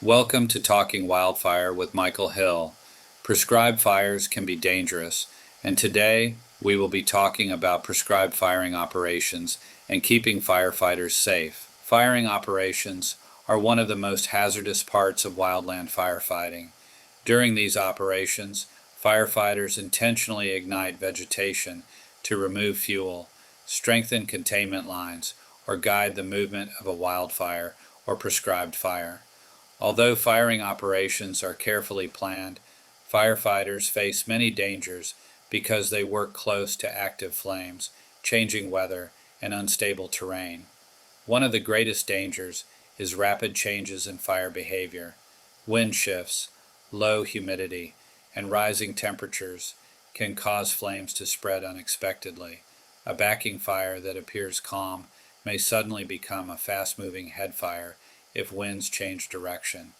Welcome to Talking Wildfire with Michael Hill. Prescribed fires can be dangerous, and today we will be talking about prescribed firing operations and keeping firefighters safe. Firing operations are one of the most hazardous parts of wildland firefighting. During these operations, firefighters intentionally ignite vegetation to remove fuel, strengthen containment lines, or guide the movement of a wildfire or prescribed fire. Although firing operations are carefully planned, firefighters face many dangers because they work close to active flames, changing weather, and unstable terrain. One of the greatest dangers is rapid changes in fire behavior. Wind shifts, low humidity, and rising temperatures can cause flames to spread unexpectedly. A backing fire that appears calm may suddenly become a fast-moving head fire if winds change direction.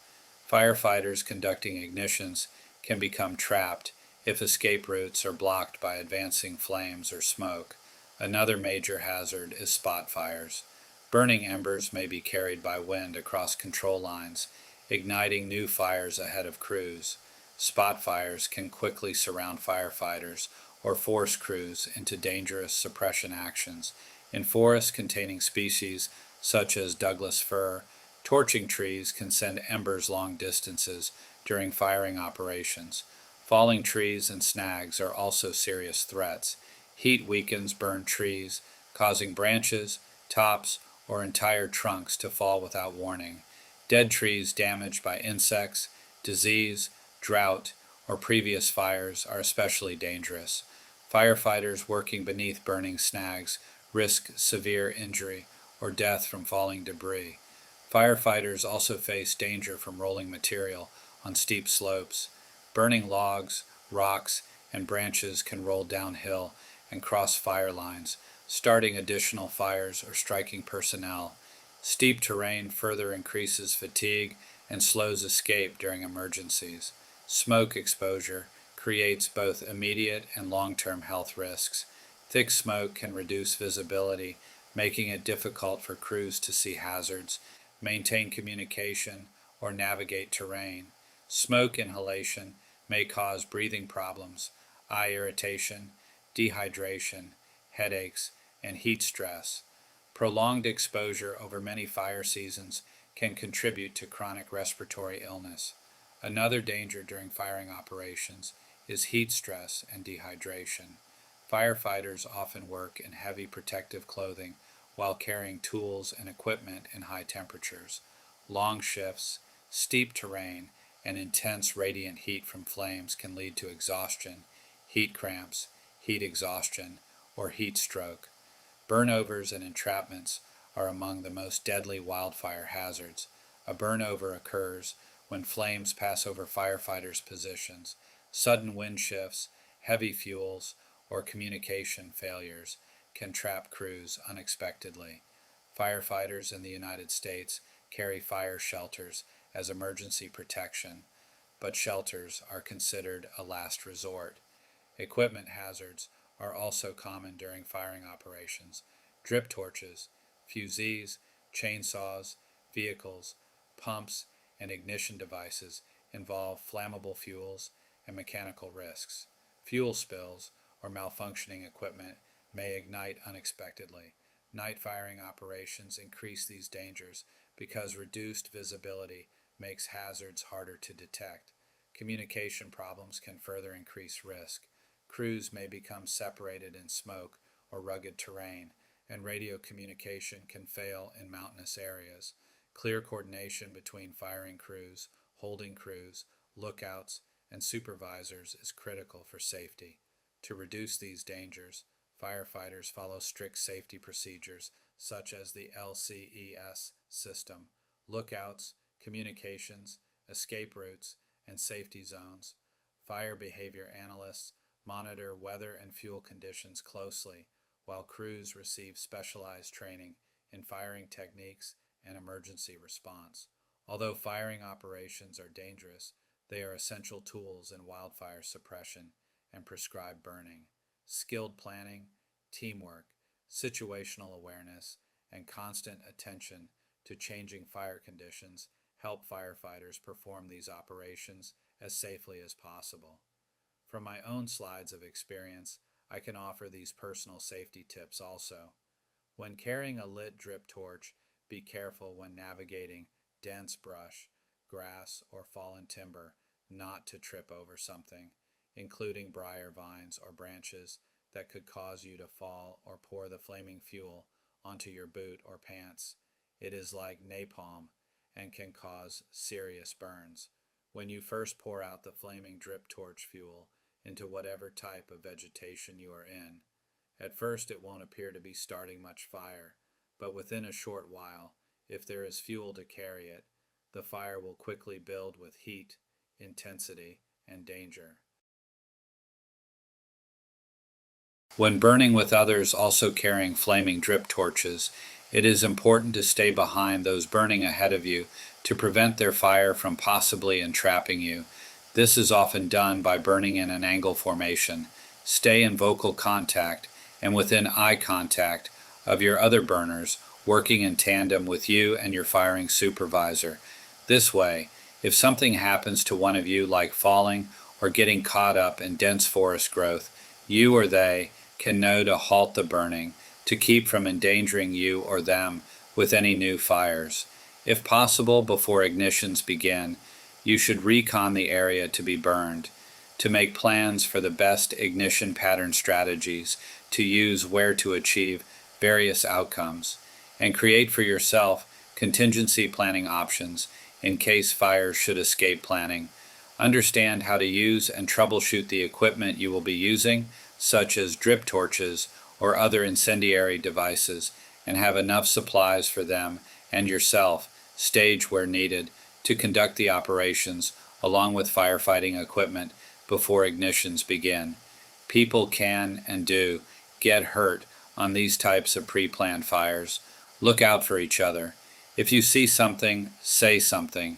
Firefighters conducting ignitions can become trapped if escape routes are blocked by advancing flames or smoke. Another major hazard is spot fires. Burning embers may be carried by wind across control lines, igniting new fires ahead of crews. Spot fires can quickly surround firefighters or force crews into dangerous suppression actions. In forests containing species such as Douglas fir, torching trees can send embers long distances during firing operations. Falling trees and snags are also serious threats. Heat weakens burned trees, causing branches, tops, or entire trunks to fall without warning. Dead trees damaged by insects, disease, drought, or previous fires are especially dangerous. Firefighters working beneath burning snags risk severe injury or death from falling debris. Firefighters also face danger from rolling material on steep slopes. Burning logs, rocks, and branches can roll downhill and cross fire lines, starting additional fires or striking personnel. Steep terrain further increases fatigue and slows escape during emergencies. Smoke exposure creates both immediate and long-term health risks. Thick smoke can reduce visibility, making it difficult for crews to see hazards, maintain communication, or navigate terrain. Smoke inhalation may cause breathing problems, eye irritation, dehydration, headaches, and heat stress. Prolonged exposure over many fire seasons can contribute to chronic respiratory illness. Another danger during firing operations is heat stress and dehydration. Firefighters often work in heavy protective clothing while carrying tools and equipment in high temperatures. Long shifts, steep terrain, and intense radiant heat from flames can lead to exhaustion, heat cramps, heat exhaustion, or heat stroke. Burnovers and entrapments are among the most deadly wildfire hazards. A burnover occurs when flames pass over firefighters' positions. Sudden wind shifts, heavy fuels, or communication failures can trap crews unexpectedly. Firefighters in the United States carry fire shelters as emergency protection, but shelters are considered a last resort. Equipment hazards are also common during firing operations. Drip torches, fusees, chainsaws, vehicles, pumps, and ignition devices involve flammable fuels and mechanical risks. Fuel spills or malfunctioning equipment may ignite unexpectedly. Night firing operations increase these dangers because reduced visibility makes hazards harder to detect. Communication problems can further increase risk. Crews may become separated in smoke or rugged terrain, and radio communication can fail in mountainous areas. Clear coordination between firing crews, holding crews, lookouts, and supervisors is critical for safety. To reduce these dangers, firefighters follow strict safety procedures such as the LCES system, lookouts, communications, escape routes, and safety zones. Fire behavior analysts monitor weather and fuel conditions closely, while crews receive specialized training in firing techniques and emergency response. Although firing operations are dangerous, they are essential tools in wildfire suppression and prescribed burning. Skilled planning, teamwork, situational awareness, and constant attention to changing fire conditions help firefighters perform these operations as safely as possible. From my own slides of experience, I can offer these personal safety tips also. When carrying a lit drip torch, be careful when navigating dense brush, grass, or fallen timber not to trip over something, including briar vines or branches that could cause you to fall or pour the flaming fuel onto your boot or pants. It is like napalm and can cause serious burns. When you first pour out the flaming drip torch fuel into whatever type of vegetation you are in, at first it won't appear to be starting much fire, but within a short while, if there is fuel to carry it, the fire will quickly build with heat, intensity, and danger. When burning with others also carrying flaming drip torches, it is important to stay behind those burning ahead of you to prevent their fire from possibly entrapping you. This is often done by burning in an angle formation. Stay in vocal contact and within eye contact of your other burners, working in tandem with you and your firing supervisor. This way, if something happens to one of you, like falling or getting caught up in dense forest growth, you or they can know to halt the burning to keep from endangering you or them with any new fires. If possible, before ignitions begin, you should recon the area to be burned, to make plans for the best ignition pattern strategies to use where to achieve various outcomes, and create for yourself contingency planning options in case fires should escape planning. Understand how to use and troubleshoot the equipment you will be using, such as drip torches or other incendiary devices, and have enough supplies for them and yourself, stage where needed, to conduct the operations along with firefighting equipment before ignitions begin. People can and do get hurt on these types of pre-planned fires. Look out for each other. If you see something, say something.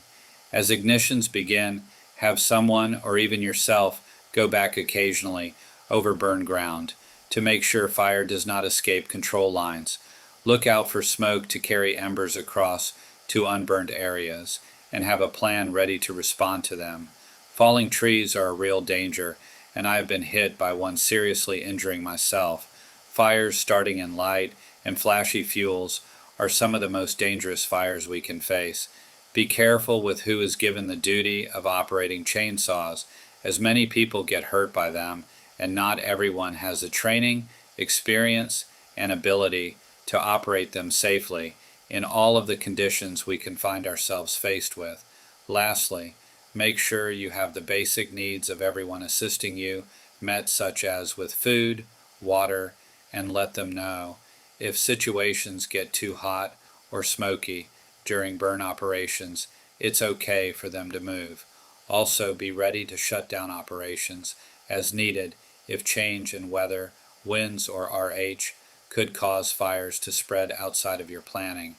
As ignitions begin, have someone or even yourself go back occasionally over burned ground to make sure fire does not escape control lines. Look out for smoke to carry embers across to unburned areas and have a plan ready to respond to them. Falling trees are a real danger, and I have been hit by one seriously injuring myself. Fires starting in light and flashy fuels are some of the most dangerous fires we can face. Be careful with who is given the duty of operating chainsaws, as many people get hurt by them, and not everyone has the training, experience, and ability to operate them safely in all of the conditions we can find ourselves faced with. Lastly, make sure you have the basic needs of everyone assisting you met, such as with food, water, and let them know if situations get too hot or smoky during burn operations, it's okay for them to move. Also, be ready to shut down operations as needed if change in weather, winds, or RH could cause fires to spread outside of your planning,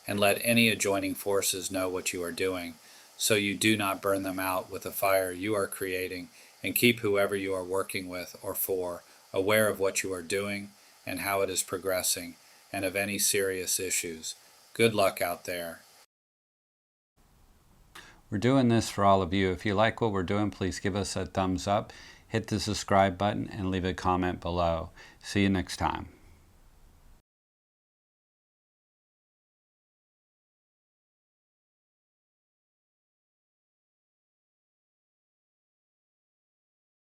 and let any adjoining forces know what you are doing, so you do not burn them out with a fire you are creating, and keep whoever you are working with or for aware of what you are doing and how it is progressing, and of any serious issues. Good luck out there. We're doing this for all of you. If you like what we're doing, please give us a thumbs up, hit the subscribe button, and leave a comment below. See you next time.